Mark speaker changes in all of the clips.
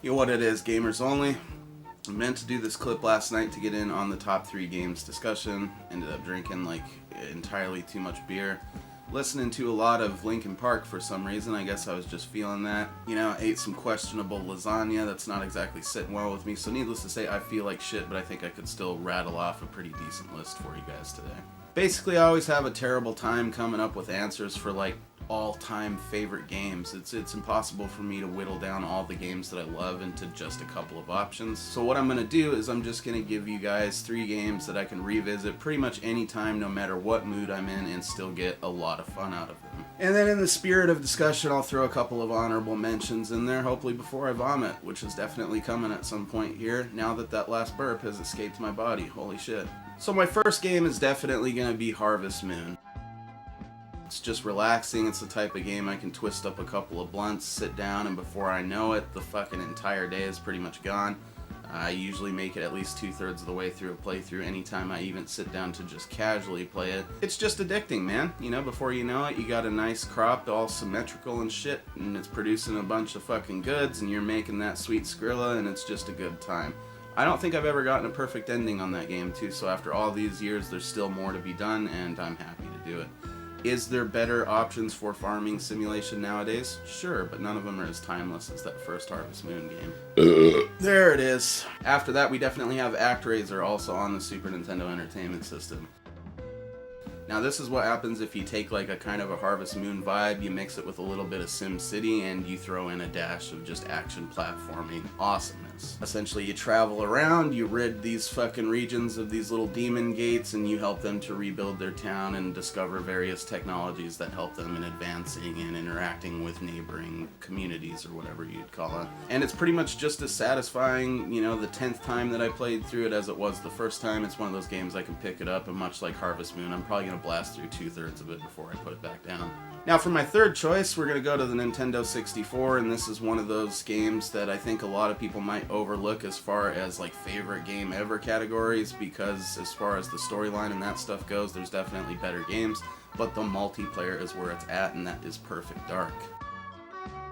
Speaker 1: You know what it is, gamers only. I meant to do this clip last night to get in on the top 3 games discussion. Ended up drinking like entirely too much beer. Listening to a lot of Linkin Park for some reason. I guess I was just feeling that. You know, ate some questionable lasagna that's not exactly sitting well with me. So needless to say, I feel like shit, but I think I could still rattle off a pretty decent list for you guys today. Basically, I always have a terrible time coming up with answers for like all-time favorite games. It's impossible for me to whittle down all the games that I love into just a couple of options. So what I'm going to do is I'm just going to give you guys 3 games that I can revisit pretty much any time, no matter what mood I'm in, and still get a lot of fun out of them. And then in the spirit of discussion, I'll throw a couple of honorable mentions in there, hopefully before I vomit, which is definitely coming at some point here, now that that last burp has escaped my body. Holy shit. So my first game is definitely going to be Harvest Moon. It's just relaxing. It's the type of game I can twist up a couple of blunts, sit down, and before I know it, the fucking entire day is pretty much gone. I usually make it at least 2/3 of the way through a playthrough anytime I even sit down to just casually play it. It's just addicting, man. You know, before you know it, you got a nice crop, all symmetrical and shit, and it's producing a bunch of fucking goods, and you're making that sweet Skrilla, and it's just a good time. I don't think I've ever gotten a perfect ending on that game, too, so after all these years, there's still more to be done, and I'm happy to do it. Is there better options for farming simulation nowadays? Sure, but none of them are as timeless as that first Harvest Moon game. There it is. After that, we definitely have ActRaiser, also on the Super Nintendo Entertainment System. Now this is what happens if you take like a kind of a Harvest Moon vibe, you mix it with a little bit of SimCity, and you throw in a dash of just action platforming awesomeness. Essentially you travel around, you rid these fucking regions of these little demon gates, and you help them to rebuild their town and discover various technologies that help them in advancing and interacting with neighboring communities, or whatever you'd call it. And it's pretty much just as satisfying, you know, the 10th time that I played through it as it was the first time. It's one of those games I can pick it up, and much like Harvest Moon, I'm probably going to blast through 2/3 of it before I put it back down. Now for my third choice, we're going to go to the Nintendo 64, and this is one of those games that I think a lot of people might overlook as far as like favorite game ever categories, because as far as the storyline and that stuff goes, there's definitely better games, but the multiplayer is where it's at, and that is Perfect Dark.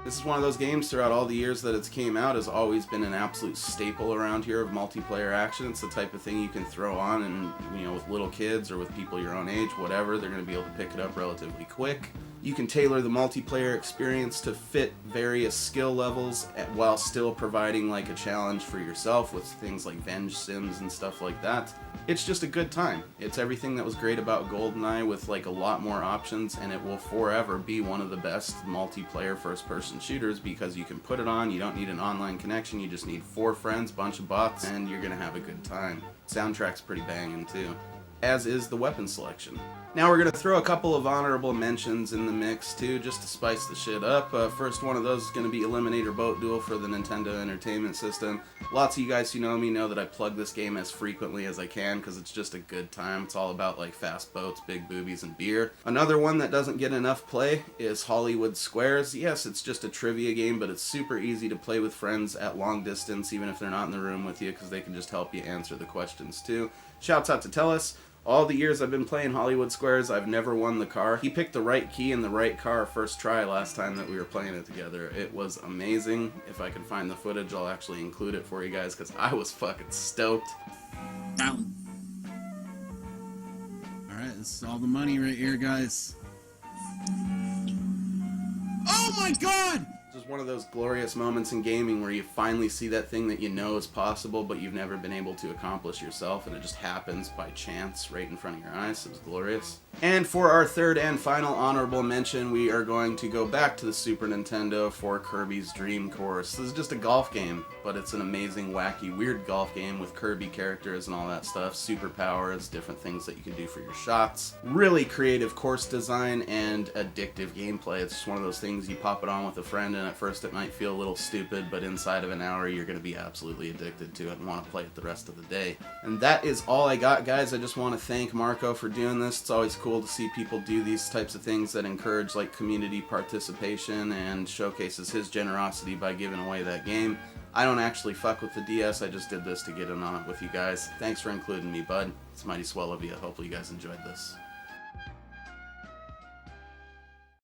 Speaker 1: This is one of those games throughout all the years that it's came out has always been an absolute staple around here of multiplayer action. It's the type of thing you can throw on, and you know, with little kids or with people your own age, whatever, they're going to be able to pick it up relatively quick. You can tailor the multiplayer experience to fit various skill levels while still providing like a challenge for yourself with things like Venge Sims and stuff like that. It's just a good time. It's everything that was great about GoldenEye with like a lot more options, and it will forever be one of the best multiplayer first-person shooters because you can put it on, you don't need an online connection, you just need 4 friends, bunch of bots, and you're gonna have a good time. Soundtrack's pretty banging too, as is the weapon selection. Now we're going to throw a couple of honorable mentions in the mix too, just to spice the shit up. First one of those is going to be Eliminator Boat Duel for the Nintendo Entertainment System. Lots of you guys who know me know that I plug this game as frequently as I can because it's just a good time. It's all about like fast boats, big boobies, and beer. Another one that doesn't get enough play is Hollywood Squares. Yes, it's just a trivia game, but it's super easy to play with friends at long distance, even if they're not in the room with you, because they can just help you answer the questions too. Shouts out to Tellus. All the years I've been playing Hollywood Squares, I've never won the car. He picked the right key and the right car first try last time that we were playing it together. It was amazing. If I can find the footage, I'll actually include it for you guys because I was fucking stoked.
Speaker 2: Down. Alright, this is all the money right here, guys. Oh my god!
Speaker 1: Just one of those glorious moments in gaming where you finally see that thing that you know is possible but you've never been able to accomplish yourself, and it just happens by chance right in front of your eyes. It was glorious. And for our third and final honorable mention, we are going to go back to the Super Nintendo for Kirby's Dream Course. This is just a golf game, but it's an amazing, wacky, weird golf game with Kirby characters and all that stuff, superpowers, different things that you can do for your shots. Really creative course design and addictive gameplay. It's just one of those things you pop it on with a friend, and at first it might feel a little stupid, but inside of an hour you're going to be absolutely addicted to it and want to play it the rest of the day. And that is all I got, guys. I just want to thank Marco for doing this. It's always cool to see people do these types of things that encourage like community participation and showcases his generosity by giving away that game. I don't actually fuck with the DS, I just did this to get in on it with you guys. Thanks for including me, bud. It's mighty swell of you. Hopefully you guys enjoyed this.